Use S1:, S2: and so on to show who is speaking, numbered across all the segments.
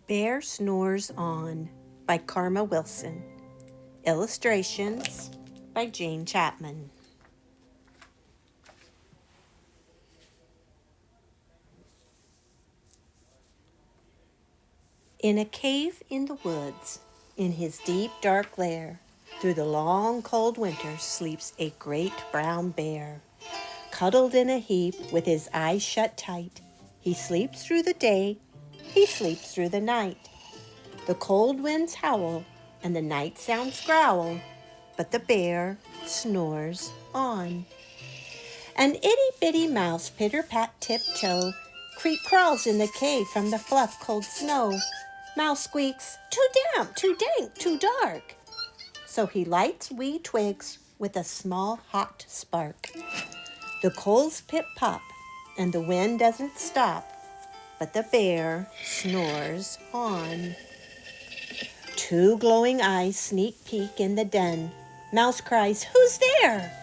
S1: Bear Snores On by Karma Wilson. Illustrations by Jane Chapman. In a cave in the woods, in his deep dark lair, through the long cold winter sleeps a great brown bear. Cuddled in a heap with his eyes shut tight, he sleeps through the day, he sleeps through the night. The cold winds howl and the night sounds growl, but the bear snores on. An itty-bitty mouse pitter-pat tiptoe crawls in the cave from the fluff cold snow. Mouse squeaks, "Too damp, too dank, too dark." So he lights wee twigs with a small hot spark. The coals pip-pop and the wind doesn't stop, but the bear snores on. Two glowing eyes sneak peek in the den. Mouse cries, "Who's there?"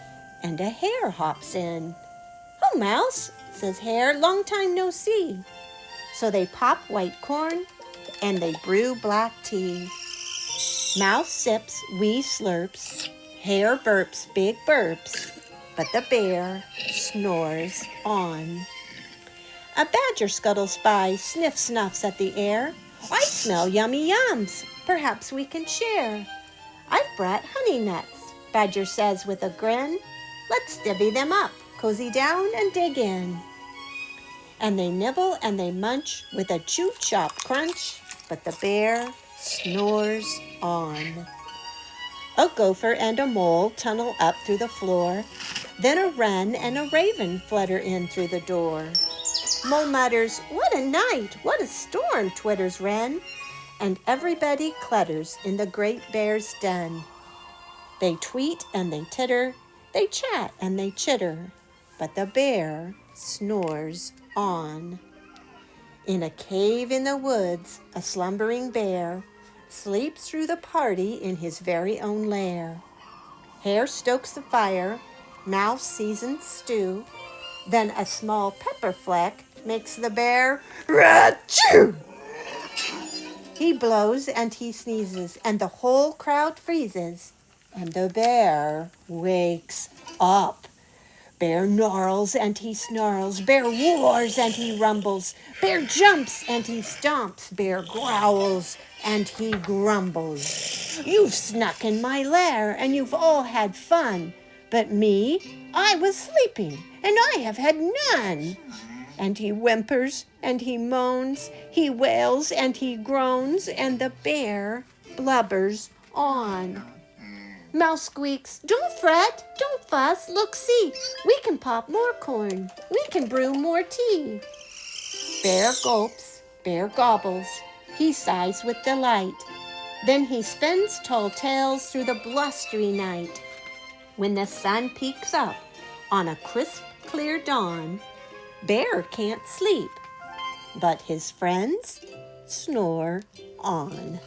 S1: And a hare hops in. "Oh, Mouse," says Hare, "long time no see." So they pop white corn and they brew black tea. Mouse sips wee slurps, Hare burps big burps, but the bear snores on. A badger scuttles by, sniffs at the air. "I smell yummy yums, perhaps we can share." "I've brought honey nuts," Badger says with a grin. "Let's divvy them up, cozy down and dig in." And they nibble and they munch with a chew-chop crunch, but the bear snores on. A gopher and a mole tunnel up through the floor. Then a wren and a raven flutter in through the door. Mole mutters, "What a night, what a storm," twitters wren. And everybody clutters in the great bear's den. They tweet and they titter, they chat and they chitter, but the bear snores on. In a cave in the woods, a slumbering bear sleeps through the party in his very own lair. Hare stokes the fire, Mouse seasons stew, then a small pepper fleck makes the bear "Rat-choo!" He blows and he sneezes, and the whole crowd freezes, and the bear wakes up. Bear gnarls and he snarls, bear roars and he rumbles, bear jumps and he stomps, bear growls and he grumbles. "You've snuck in my lair and you've all had fun, but me, I was sleeping and I have had none." And he whimpers and he moans, he wails and he groans, and the bear blubbers on. Mouse squeaks, "Don't fret, don't fuss, look, see, we can pop more corn, we can brew more tea." Bear gulps, bear gobbles, he sighs with delight. Then he spins tall tales through the blustery night. When the sun peeks up on a crisp, clear dawn, Bear can't sleep, but his friends snore on.